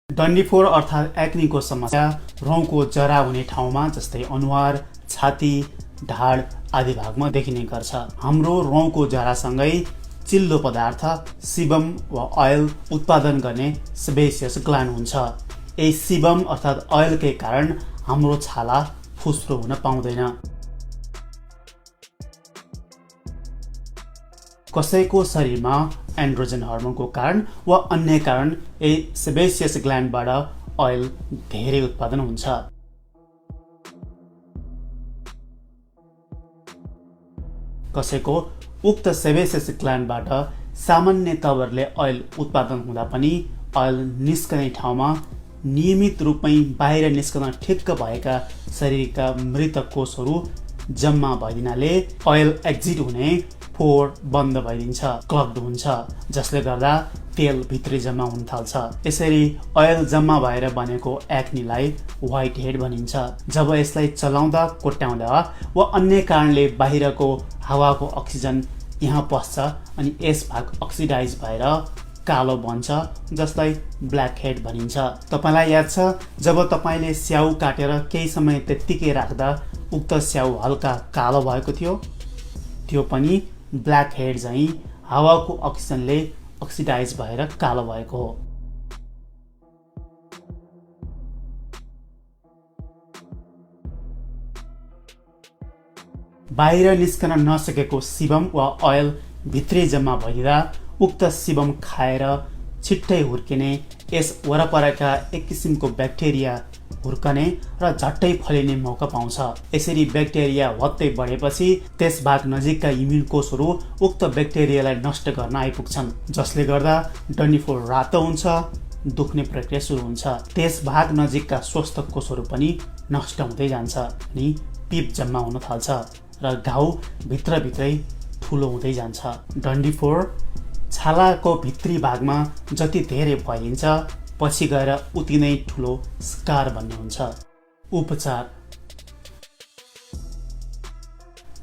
डन्डीफोर अर्थात् एक्नीको समस्या रौँको जरा हुने ठाउँमा जस्तै अनुहार, छाती, ढाड आदि भागमा देखिने गर्छ। हाम्रो रौँको जरासँगै चिल्लो पदार्थ सिबम वा अयल उत्पादन गर्ने सेबेसियस ग्ल्यान्ड हुन्छ। यही सिबम अर्थात् अयलकै कारण हाम्रो छाला फुस्रो हुन पाउँदैन। कसैको शरीरमा एन्ड्रोजन हर्मोनको कारण वा अन्य कारण यही सेबेसियस ग्ल्यान्डबाट अयल धेरै उत्पादन हुन्छ। कसैको उक्त सेबेसियस ग्ल्यान्डबाट सामान्य तवरले अयल उत्पादन हुँदा पनि अयल निस्कने ठाउँमा नियमित रूपमै बाहिर निस्कन ठिक्क भएका शरीरका मृत कोषहरू जम्मा भइदिनाले अयल एक्जिट हुने पोर बन्द भइदिन्छ, क्लग्ड हुन्छ, जसले गर्दा तेल भित्री जम्मा हुन थाल्छ। यसरी अयल जम्मा भएर बनेको एक्नीलाई व्हाइट हेड भनिन्छ। जब यसलाई चलाउँदा, कोट्याउँदा वा अन्य कारणले बाहिरको हावाको अक्सिजन यहाँ पस्छ अनि यस भाग अक्सिडाइज भएर कालो बन्छ, जसलाई ब्ल्याक हेड भनिन्छ। तपाईलाई याद छ जब तपाईले स्याउ काटेर केही समय त्यत्तिकै राख्दा उक्त स्याउ हल्का कालो भएको थियो? त्यो पनि ब्ल्याक हेड झैं हावाको अक्सिजनले अक्सिडाइज भएर कालो भएको हो। बाहिर निस्कन नसकेको सिबम वा अयल भित्रै जम्मा भइदिँदा उक्त सिबम खाएर छिट्टै हुर्किने यस वरपरका एक किसिमको ब्याक्टेरिया हुर्कने र झट्टै फैलिने मौका पाउँछ। यसरी ब्याक्टेरिया हत्तै बढेपछि त्यस भाग नजिकका इम्युन कोषहरू उक्त ब्याक्टेरियालाई नष्ट गर्न आइपुग्छन्, जसले गर्दा डन्डीफोर रातो हुन्छ, दुख्ने प्रक्रिया सुरु हुन्छ। त्यस भाग नजिकका स्वस्थ कोषहरू पनि नष्ट हुँदै जान्छ अनि पिप जम्मा हुन थाल्छ र घाउ भित्रभित्रै ठुलो हुँदै जान्छ। डन्डीफोर छालाको भित्री भागमा जति धेरै फैलिन्छ पछि गएर उति नै ठुलो स्कार बन्ने हुन्छ। उपचार।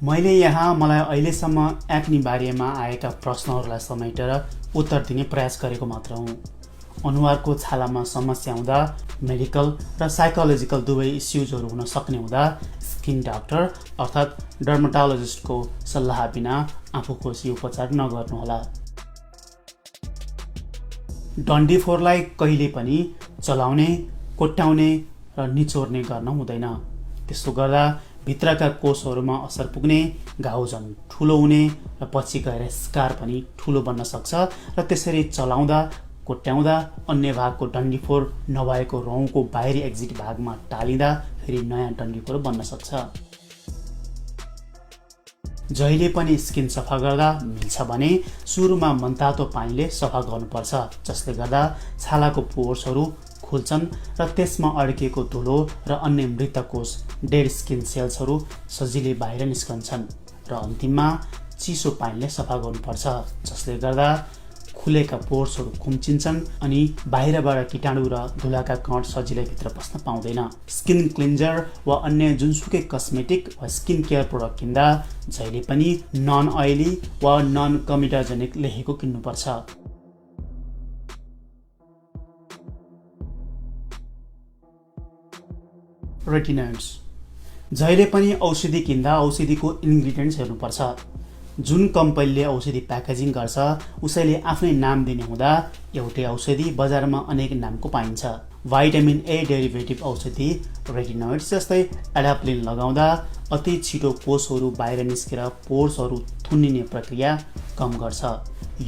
मैले यहाँ मलाई अहिलेसम्म एक्नी बारेमा आएका प्रश्नहरूलाई समेटेर उत्तर दिने प्रयास गरेको मात्र हुँ। अनुहारको छालामा समस्या हुँदा मेडिकल र साइकोलोजिकल दुवै इस्युजहरू हुन सक्ने हुँदा स्किन डाक्टर अर्थात् डर्माटोलोजिस्टको सल्लाह बिना आफूखुसी उपचार नगर्नुहोला। डन्डीफोरलाई कहिले पनि चलाउने, कोट्याउने र निचोर्ने गर्न हुँदैन। त्यसो गर्दा भित्रका कोषहरूमा असर पुग्ने, घाउ झन् ठुलो हुने र पछि गएर स्कार पनि ठुलो बन्न सक्छ र त्यसरी चलाउँदा, कोट्याउँदा अन्य भागको डन्डीफोर नभएको रौँको बाहिरी एक्जिट भागमा टालिँदा फेरि नयाँ डन्डीफोर बन्न सक्छ। जहिले पनि स्किन सफा गर्दा मिल्छ भने सुरुमा मनतातो पानीले सफा गर्नुपर्छ, जसले गर्दा छालाको पोर्सहरू खुल्छन् र त्यसमा अड्किएको धुलो र अन्य मृत कोष डेड स्किन सेल्सहरू सजिलै बाहिर निस्कन्छन्। र अन्तिममा चिसो पानीले सफा गर्नुपर्छ, जसले गर्दा खुलेका पोर्सहरू खुम्चिन्छन् अनि बाहिरबाट कीटाणु र धुलाका कण सजिलै भित्र पस्न पाउँदैन। स्किन क्लिन्जर वा अन्य जुनसुकै कस्मेटिक वा स्किन केयर प्रोडक्ट किन्दा जहिले पनि नन अयली वा नन कमिडोजेनिक लेखेको किन्नुपर्छ। रेटिनोइड्स। जहिले पनि औषधि किन्दा औषधिको इन्ग्रिडियन्ट्स हेर्नुपर्छ। जुन कम्पनीले औषधि प्याकेजिङ गर्छ उसैले आफ्नै नाम दिने हुँदा एउटै औषधि बजारमा अनेक नामको पाइन्छ। भाइटामिन ए डेरिभेटिभ औषधि रेटिनोइड्स जस्तै एडाप्लिन लगाउँदा अति छिटो कोषहरू बाहिर निस्केर पोर्सहरू थुनिने प्रक्रिया कम गर्छ।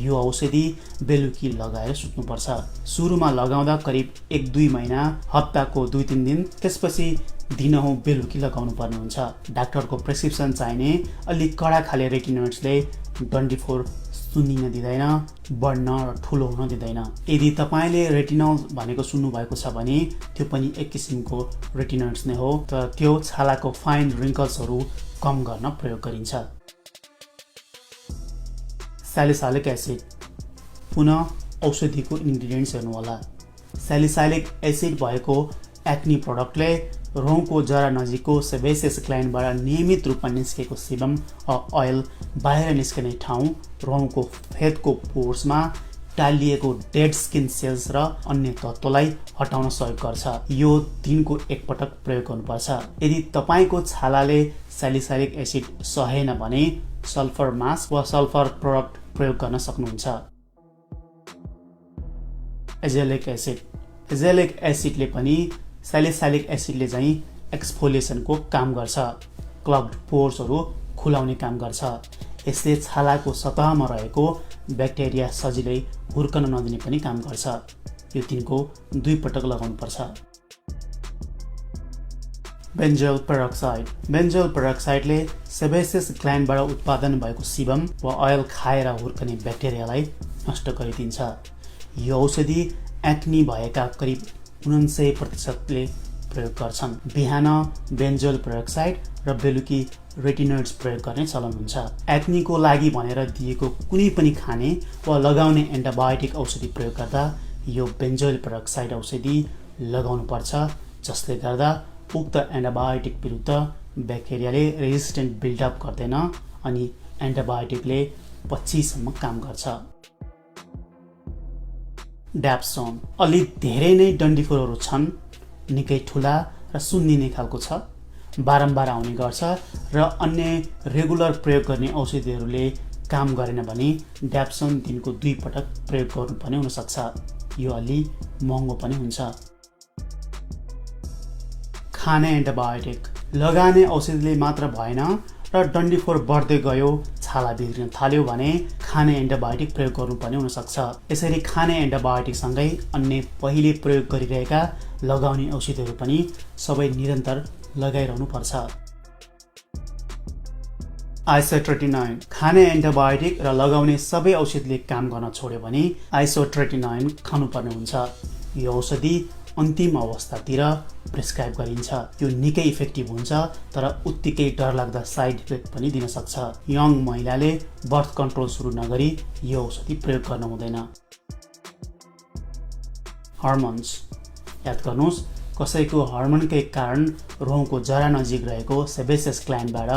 यो औषधि बेलुकी लगाएर सुत्नुपर्छ। सुरुमा लगाउँदा करिब 1-2 महिना, हप्ताको 2-3 दिन, त्यसपछि दिनहुँ बेलुकी लगाउनु पर्ने हुन्छ। डाक्टरको प्रेस्क्रिप्सन चाहिने अलि कडा खाले रेटिनोइड्सले डन्डीफोर सुन्निन दिँदैन, बढ्न र ठुलो हुन दिँदैन। यदि तपाईँले रेटिनोल भनेको सुन्नुभएको छ भने त्यो पनि एक किसिमको रेटिनोइड्स नै हो, तर त्यो छालाको फाइन रिङ्कल्सहरू कम गर्न प्रयोग गरिन्छ। स्यालिसाइलिक एसिड। पुनः औषधिको इन्ग्रिडियन्ट्स हेर्नुहोला। स्यालिसाइलिक एसिड भएको एक्नी प्रोडक्टले रौँको जरा नजिकको सेबेसियस ग्ल्यान्डबाट नियमित रूपमा निस्केको सिबम अयल बाहिर निस्कने ठाउँ रौँको फेदको पोर्समा टालिएको डेड स्किन सेल्स र अन्य तत्त्वलाई हटाउन सहयोग गर्छ। यो दिनको एकपटक प्रयोग गर्नुपर्छ। यदि तपाईको छालाले स्यालिसाइलिक एसिड सहेन भने सल्फर मास्क वा सल्फर प्रोडक्ट प्रयोग गर्न सक्नुहुन्छ। Azelaic acid. एजेलिक एसिडले पनि स्यालिसाइलिक एसिडले चाहिँ एक्सफोलिएसनको काम गर्छ। क्लग्ड पोर्सहरू खुलाउने काम गर्छ। यसले छालाको सतहमा रहेको ब्याक्टेरिया सजिलै हुर्कन नदिने पनि काम गर्छ। यो दिनको 2 पटक लगाउनुपर्छ। बेन्जोइल पेरोक्साइड। बेन्जोइल पेरोक्साइडले सेबेसियस ग्ल्यान्डबाट उत्पादन भएको सिबम वा ऑयल खाएर हुर्कने ब्याक्टेरियालाई नष्ट गरिदिन्छ। यो औषधि एक्नी भएका करिब 99% प्रयोग गर्छन्। बिहान बेन्जोइल पेरोक्साइड र बेलुकी रेटिनोइड्स प्रयोग गर्ने चलन हुन्छ। एक्नीको लागि भनेर दिएको कुनै पनि खाने वा लगाउने एन्टिबायोटिक औषधि प्रयोग गर्दा यो बेन्जोइल पेरोक्साइड औषधि लगाउनुपर्छ, जसले गर्दा उक्त एन्टिबायोटिक विरुद्ध ब्याक्टेरियाले रेजिस्टेन्ट बिल्डअप गर्दैन अनि एन्टिबायोटिकले पछिसम्म काम गर्छ। ड्याप्सोन। अलि धेरै नै डन्डीफोरहरू छन्, निकै ठुला र सुन्निने खालको छ, बारम्बार आउने गर्छ र अन्य रेगुलर प्रयोग गर्ने औषधिहरूले काम गरेन भने ड्याप्सोन दिनको 2 पटक प्रयोग गर्नुपर्ने हुनसक्छ। यो अलि महँगो पनि हुन्छ। खाने एन्टिबायोटिक। लगाने औषधिले मात्र भएन र डन्डीफोर बढ्दै गयो, छाला बिग्रिन थाल्यो भने खाने एन्टिबायोटिक प्रयोग गर्नुपर्ने हुनसक्छ। यसरी खाने एन्टिबायोटिकसँगै अन्य पहिले प्रयोग गरिरहेका लगाउने औषधिहरू पनि सबै निरन्तर लगाइरहनु पर्छ। आइसोट्रेटिनोइन। खाने एन्टिबायोटिक र लगाउने सबै औषधिले काम गर्न छोड्यो भने आइसोट्रेटिनोइन खानुपर्ने हुन्छ। यो औषधि अन्तिम अवस्थातिर प्रिस्क्राइब गरिन्छ। यो निकै इफेक्टिभ हुन्छ तर उत्तिकै डरलाग्दा साइड इफेक्ट पनि दिन सक्छ। यङ महिलाले बर्थ कन्ट्रोल सुरु नगरी यो औषधि प्रयोग गर्न हुँदैन। हर्मोन्स। याद गर्नुहोस्, कसैको हर्मोनकै कारण रौँको जरा नजिक रहेको सेबेसियस ग्ल्यान्डबाट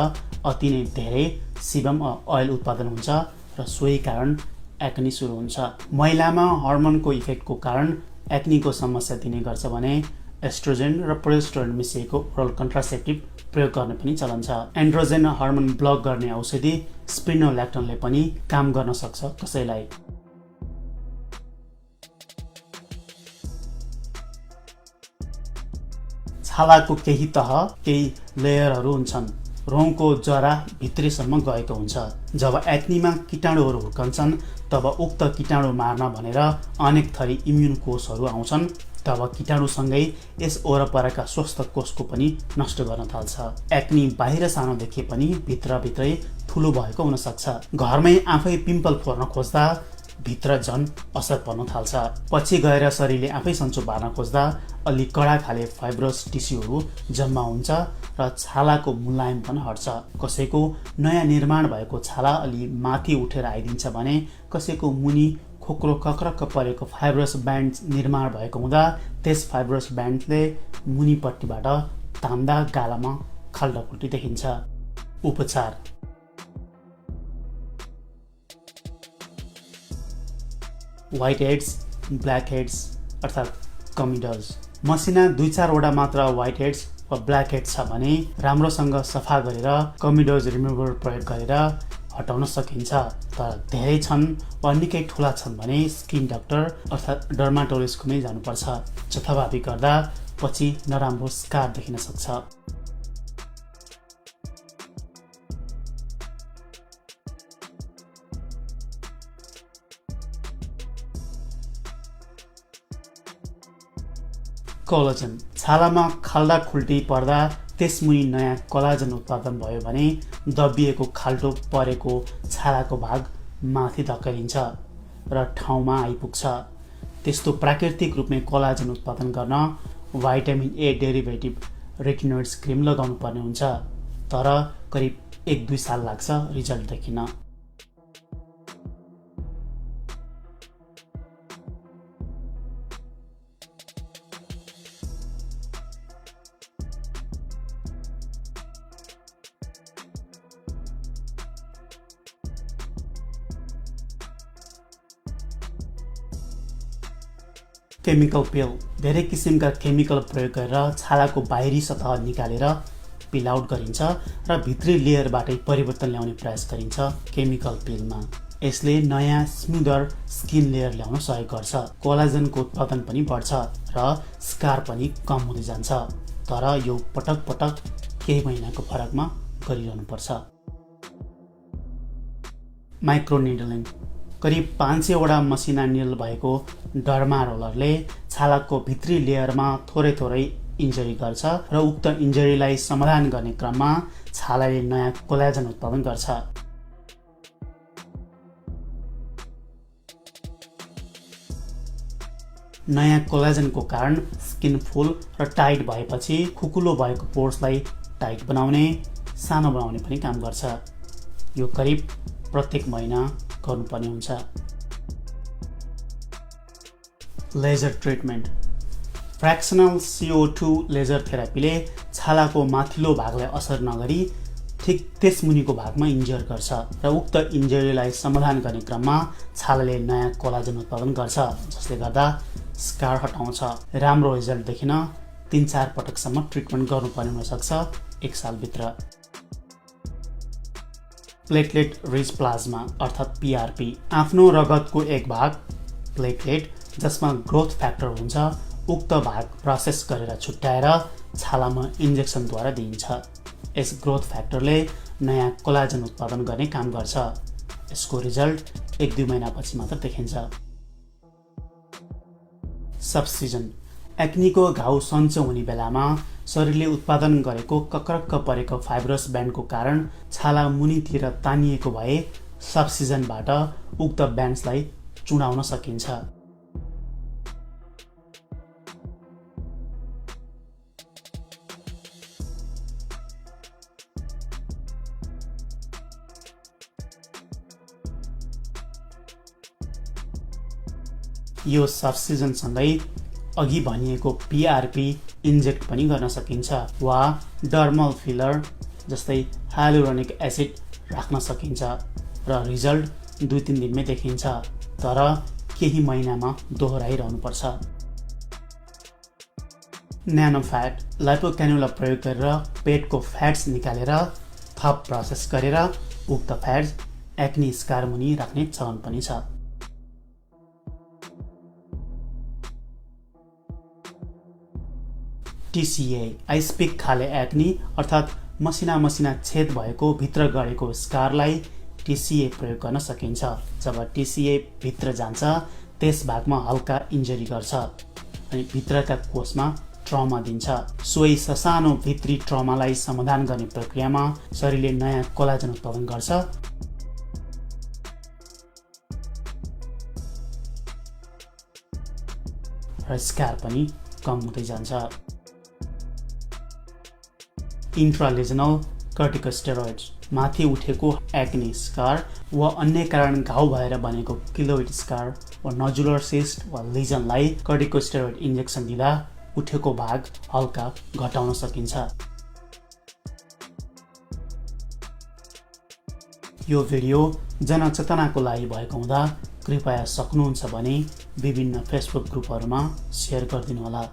अति नै धेरै सिबम अयल उत्पादन हुन्छ र सोही कारण एक्नी सुरु हुन्छ। महिलामा हर्मोनको इफेक्टको कारण एक्नीको समस्या दिने गर्छ भने एस्ट्रोजेन र प्रोजेस्टेरोन मिसिएको ओरल कन्ट्रासेप्टिभ प्रयोग गर्ने पनि चलन छ। एन्ड्रोजेन हर्मोन ब्लक गर्ने औषधि स्पिनोल्याक्टनले पनि काम गर्न सक्छ कसैलाई। छालाको केही तह, केही लेयरहरू हुन्छन्। रौँको जरा भित्रैसम्म गएको हुन्छ। जब एक्नीमा कीटाणुहरू हुर्कन्छन् तब उक्त कीटाणु मार्न भनेर अनेक थरी इम्युन कोषहरू आउँछन्। तब कीटाणुसँगै यस वरपरका स्वस्थ कोषको पनि नष्ट गर्न थाल्छ। एक्नी बाहिर सानो देखे पनि भित्रभित्रै ठुलो भएको हुनसक्छ। घरमै आफै पिम्पल फोर्न खोज्दा भित्र झन् असर पर्न थाल्छ। पछि गएर शरीरले आफै सन्चो पार्न खोज्दा अलि कडा खाले फाइब्रस टिस्युहरू जम्मा हुन्छ र छालाको मुलायमपन हट्छ। कसैको नयाँ निर्माण भएको छाला अलि माथि उठेर आइदिन्छ भने कसैको मुनि खोक्रो कक्रक्क परेको फाइब्रस ब्यान्ड निर्माण भएको हुँदा त्यस फाइब्रस ब्यान्डले मुनिपट्टिबाट तान्दा गालामा खाल्डाखुल्टी देखिन्छ। उपचार। व्हाइट हेड्स, ब्ल्याक हेड्स अर्थात् कमिडल्स। मसिना 2-4 वटा मात्र व्हाइट हेड्स वा ब्ल्याक हेड्स छ भने राम्रोसँग सफा गरेर कमिडल्स रिमुभर प्रयोग गरेर हटाउन सकिन्छ। तर धेरै छन् वा निकै ठुला छन् भने स्किन डाक्टर अर्थात् डर्माटोलोजिस्टकोमै जानुपर्छ। जथाभावी गर्दा पछि नराम्रो स्कार देखिन सक्छ। कोलाजन। छालामा खाल्डा खुल्टी पर्दा त्यसमुनि नयाँ कोलाजन उत्पादन भयो भने दबिएको खाल्टो परेको छालाको भाग माथि धकेलिन्छ र ठाउँमा आइपुग्छ। त्यस्तो प्राकृतिक रूपमै कोलाजन उत्पादन गर्न भाइटामिन ए डेरिभेटिभ रेटिनोइड्स क्रिम लगाउनु पर्ने हुन्छ। तर करिब 1-2 साल लाग्छ रिजल्ट देखिन। केमिकल पिल धेरै किसिमका केमिकल प्रयोग गरेर छालाको बाहिरी सतह निकालेर पिल आउट गरिन्छ र भित्री लेयरबाटै परिवर्तन ल्याउने प्रयास गरिन्छ केमिकल पिलमा। यसले नयाँ स्मुदर स्किन लेयर ल्याउन सहयोग गर्छ, कोलाजनको उत्पादन पनि बढ्छ र स्कार पनि कम हुँदै जान्छ। तर यो पटक पटक केही महिनाको फरकमा गरिरहनु पर्छ। माइक्रोनिडलिङ करिब 500 वटा मसिना निडल भएको डर्मा रोलरले छालाको भित्री लेयरमा थोरै थोरै इन्जरी गर्छ र उक्त इन्जरीलाई समाधान गर्ने क्रममा छालाले नयाँ कोलाजन उत्पादन गर्छ। नयाँ कोलाजनको कारण स्किन फुल र टाइट भएपछि खुकुलो भएको पोर्सलाई टाइट बनाउने, सानो बनाउने पनि काम गर्छ। यो करिब प्रत्येक महिना गर्नुपर्ने हुन्छ। लेजर ट्रिटमेन्ट फ्र्याक्सनल CO2 लेजर थेरापीले छालाको माथिल्लो भागलाई असर नगरी ठिक त्यस मुनिको भागमा इन्जर गर्छ र उक्त इन्जरीलाई समाधान गर्ने क्रममा छालाले नयाँ कोलाजन उत्पादन गर्छ, जसले गर्दा स्कार हटाउँछ। राम्रो रिजल्ट देखिन 3-4 पटकसम्म ट्रिटमेन्ट गर्नुपर्ने हुनसक्छ 1 सालभित्र। प्लेटलेट रिच प्लाज्मा अर्थात् PRP आफ्नो रगतको एक भाग प्लेटलेट जसमा ग्रोथ फ्याक्टर हुन्छ, उक्त भाग प्रोसेस गरेर छुट्याएर छालामा इन्जेक्सनद्वारा दिइन्छ। यस ग्रोथ फ्याक्टरले नयाँ कोलाजन उत्पादन गर्ने काम गर्छ। यसको रिजल्ट 1-2 महिनापछि मात्र देखिन्छ। सबसिजन एक्नीको घाउ सन्चो हुने बेलामा शरीरले उत्पादन गरेको कक्रक्क परेको फाइब्रस ब्यान्डको कारण छाला मुनितिर तानिएको भए सबसिजनबाट उक्त ब्यान्ड्सलाई चुडाउन सकिन्छ। यो सबसिजनसँगै अघि भनिएको PRP इन्जेक्ट पनि गर्न सकिन्छ वा डर्मल फिलर जस्तै हाइलुरोनिक एसिड राख्न सकिन्छ र रिजल्ट 2-3 दिनमै देखिन्छ, तर केही महिनामा दोहोऱ्याइरहनुपर्छ। न्यानो फ्याट लाइपोक्यानुला प्रयोग गरेर पेटको फ्याट्स निकालेर थप प्रोसेस गरेर उक्त फ्याट्स एक्नी स्कार मुनि राख्ने चलन पनि छ। TCA आइसपिक खाले एक्नी अर्थात् मसिना छेद भएको भित्र गएको स्कारलाई TCA प्रयोग गर्न सकिन्छ। जब TCA भित्र जान्छ त्यस भागमा हल्का इन्जरी गर्छ अनि भित्रका कोषमा ट्रमा दिन्छ। सोही ससानो भित्री ट्रमालाई समाधान गर्ने प्रक्रियामा शरीरले नयाँ कोलाजन उत्पादन गर्छ र स्कार पनि कम हुँदै जान्छ। इन्ट्रालेजनल कर्टिकोस्टेरोइड्स माथि उठेको एक्नी स्कार वा अन्य कारण घाउ भएर बनेको किलोइड स्कार वा नजुलर सिस्ट वा लिजनलाई कर्टिकोस्टेरोइड इन्जेक्सन दिँदा उठेको भाग हल्का घटाउन सकिन्छ। यो भिडियो जनचेतनाको लागि भएको हुँदा कृपया सक्नुहुन्छ भने विभिन्न फेसबुक ग्रुपहरूमा सेयर गरिदिनुहोला।